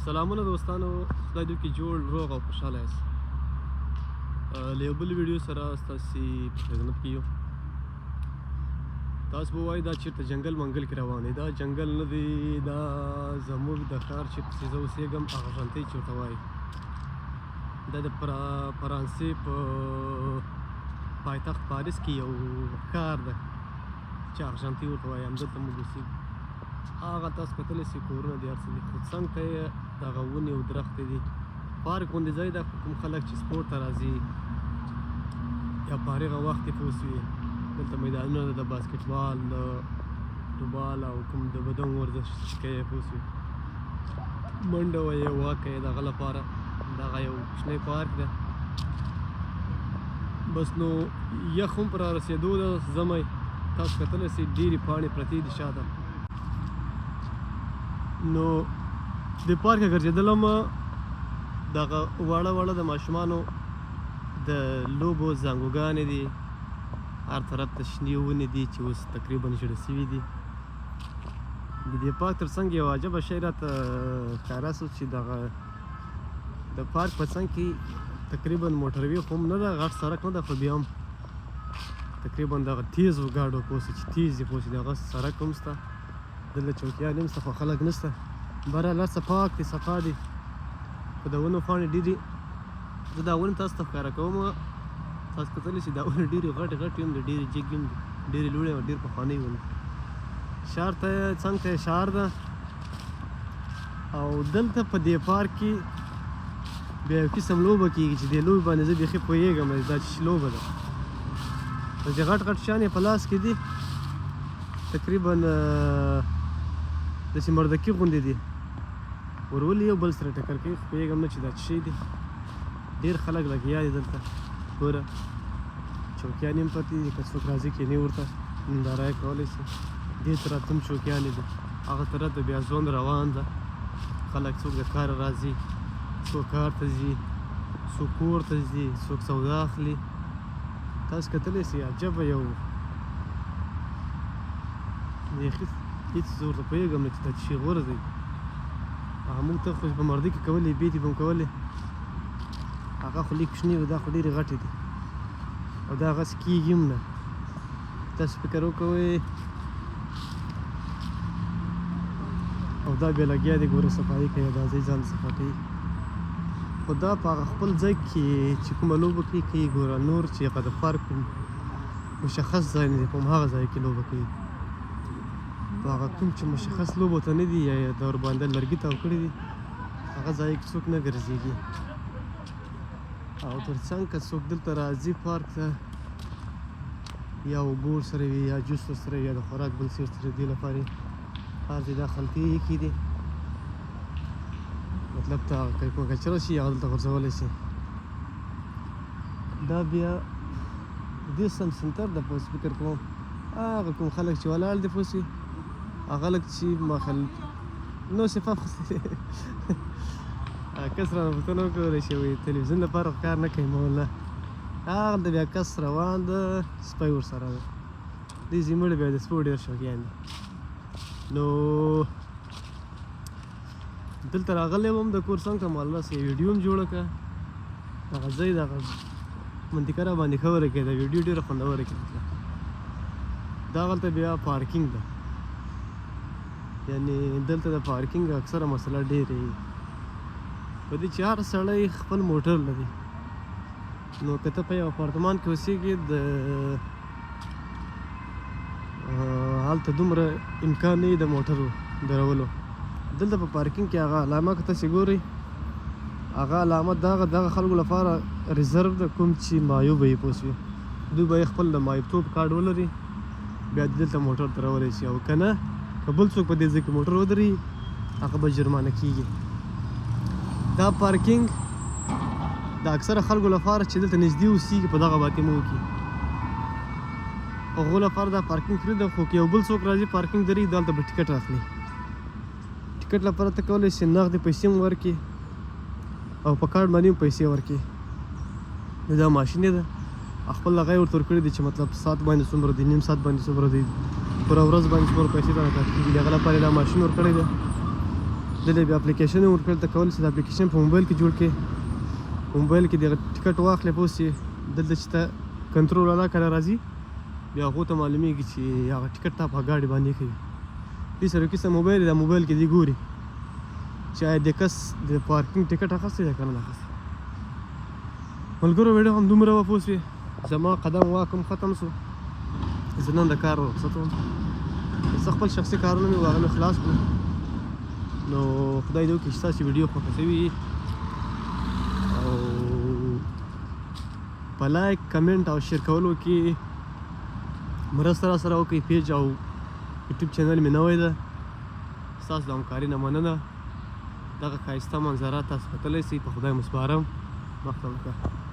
سلامونه دوستانو، خدای دې وکړي جوړ روغ او خوشحاله یاست. له یو بل ویډیو سره ستاسې په خدمت کې یو. تاسو به وایي دا چېرته جنګل منګل کې روان دی. دا جنګل نه دی، دا زموږ د ښار چې زه اوسېږم هغه ژنتۍ چې ورته وایي. دا د فرانسې په پایتخت پاریس کې یو ښار دی چې هغه ژنتۍ ورته وایي. همدلته موږ اوسېږو. هغه تاسو کتلی سئ کورونه دي، هر څه دي، خو څنګ ته یې دغه ونې او درختې دي. پارک غوندې ځای ده، کوم خلک چې سپورټ ته راځي یا فارغه وخت یې پوه سوي، دلته میدانونه ده د باسکټبال، د فوټبال او کوم د بدن ورزش چې کوي پوه سوي، منډه وایي، واک کوي، د هغه لپاره دغه یو کوچنی پارک ده. بس نو یخ هم په رارسېدو ده، ژمی تاسو کتلی سئ ډېرې پاڼې پرتې دي شاته. نو د پارک ګرځېدلم، دغه واړه واړه د ماشومانو د لوبو زانګوګانې دي، هر طرف ته شنې ونې دي چې اوس تقریبا ژړه سوي دي. د دې پارک تر څنګ یو عجبه شی راته ښکاره سو چې دغه د پارک په څنګ کې تقریبا موټروي خو هم نه ده، غټ سړک نه ده، خو بیا هم تقریبا دغه تیزو ګاډو پوه سئ چې تیز دي پوه سئ، دغه سړک هم شته، دلته چوکیان هم شته، خو خلک نشته. بهرحال هر څه پاک دي، صفا دي، خو د ونو پاڼې ډېرې. زه دا ونې تاسو ته ښکاره کوم، تاسو کتلی سئ دا ونې ډېرې غټې غټې هم دي، ډېرې جګې هم دي، ډېرې لوړې او ډېر پخوانۍ ونې. ښار ته څنګ ته ښار ده، او دلته په دې پارک کې بیا یو قسم لوبه کېږي چې دې لوبې باندې زه بیخي پوهېږم دا چې لوبه ده. چې غټ غټ شیان یې په لاس کې دي، تقریبا داسې مردکي غوندې دي، ورولي یو بل سره ټکر کوي، خو پوهېږم نه چې دا څه شی دي. ډېر خلک لګیا دي دلته، ګوره چوکیانې هم پرتې دي، که څوک راځي کښېني ورته ننداره یې کولی شي. دې طرف ته هم چوکیانې دي، هغه طرف ته بیا ژوند روان ده، خلک څوک د کاره راځي، څوک کار ته ځي، څوک کور ته ځي، څوک سودا اخلي. تاسو کتلی سئ عجبه یو بیخي هېڅ زه ورته پوهېږم نه چې دا څه شي غوره دی. هغه موږ ته خو په مردي کې کولې، بیتې به هم کولې، هغه خو لږ کوچني وو، دا خو ډېرې غټې دي، او دا هغسې کېږي هم نه. تاسو فکر وکوئ، او دا بیا لګیا دی، ګوره صفایي کوي، دا ځای ځان صفا کوي. خو دا په هغه خپل ځای کې چې کومه لوبه کوي کوي، ګوره نور چې هغه د پارک مشخص ځای نه دی، په هماغه ځای کې لوبه کوي. په هغه کوم چې مشخص لوبو ته نه دي یا د ورباندې لرګي تاو کړي دي، هغه ځای کې څوک نه ګرځېږي. او تر څنګ که څوک دلته راځي پارک ته، یا اوبو سره وي یا جوس سره وي یا د خوراک بل څه سره، دې لپاره هر ځای دا خلطې ایښي دي، مطلب ته که کومه کچره شي هغه دلته غورځولی شي. دا بیا دې سم سنټر ده، په فکر کوم هغه کوم خلک چې ولاړ دي پوه سئ، هغه خلک چې نو شفاف کس رانه پوښتنه وکړلی شي، وایي تلویزیون لپاره خو کار نه کوي مولا، هغلته بیا کس روان ده، سپی ورسره ده، دې زموږ بیا د سپو ډېر شوقیان دي. نو دلته راغلی وم د کور څنګ ته، ما الله سه ویډیو هم جوړه کړه، هغه ځای دغه منطقه را باندې ښه ورکېده، ویډیو ډېره خوندوره کېدله. دا هلته بیا پارکینګ ده، یعنې دلته د پارکینګ اکثره مسله ډېرې وي په دې چې هر سړی خپل موټر لري. نو که ته په یو اپارتمان کې اوسېږې، د هلته دومره امکان نه وي د موټرو درولو. دلته په پارکینګ کې هغه علامه که تاسې ګورئ، هغه علامه دغه خلکو لپاره ریزرو ده، کوم چې معیوب وي پوه شوې، دوی به یې خپل د معیوبتوب کارډ ولري، بیا دلته موټر درولی شي، او که نه که بل څوک په دې ځای کې موټر ودرېږي هغه به جرمانه کېږي. دا پارکینګ د اکثره خلکو لپاره چې دلته نږدې اوسېږي په دغه باطمو کې، هغو لپاره دا پارکینګ فري ده. خو که یو بل څوک راځي پارکینګ درېږي، دلته به ټکټ اخلي. ټکټ لپاره ته کولی شې نغدې پیسې هم ورکړې او په کارډ باندې هم پیسې ورکړې. دا ماشینې ده، خپل هغه یې ورته ورکړي دي چې مطلب ساعت باندې څومره دی، نیم ساعت باندې څومره دی، پوره ورځ باندې څومره پیسې ته راکات کېږي، د هغه لپاره دا ماشین ورکړی دی. دلته بیا اپلیکیشن ورکړل ته کولی شي د اپلیکیشن په موبایل کې جوړ کړې په موبایل کې دغه ټکټ واخلې پوس یې دلته چې ته کنټرول والا کله راځي بیا هغو ته معلومیږي چې هغه ټکټ تا په ګاډي باندې کوي دې سره کیسه موبایل دا موبایل کې دی ګوري چې آیا د کس د پارکینګ ټکټ اخیستی دی که نه اخیستی ملګرو ویډیو هم دومره وه پوه شوې زما قدم واک هم ختم شو زه نن د کار رخصت وم څه خپل شخصي کارونه مې هغه مې خلاص کړو نو خدای دې وکړي چې ستاسو ویډیو خوښه شوي او په لایک کمنټ او شیر کولو کې مرسته راسره وکړئ پیج او یوټیوب چینل مې نوی ده ستاسو د همکاري نه مننه دغه ښایسته منظره تاسو کتلی شئ په خدای مو سپارم وخت ته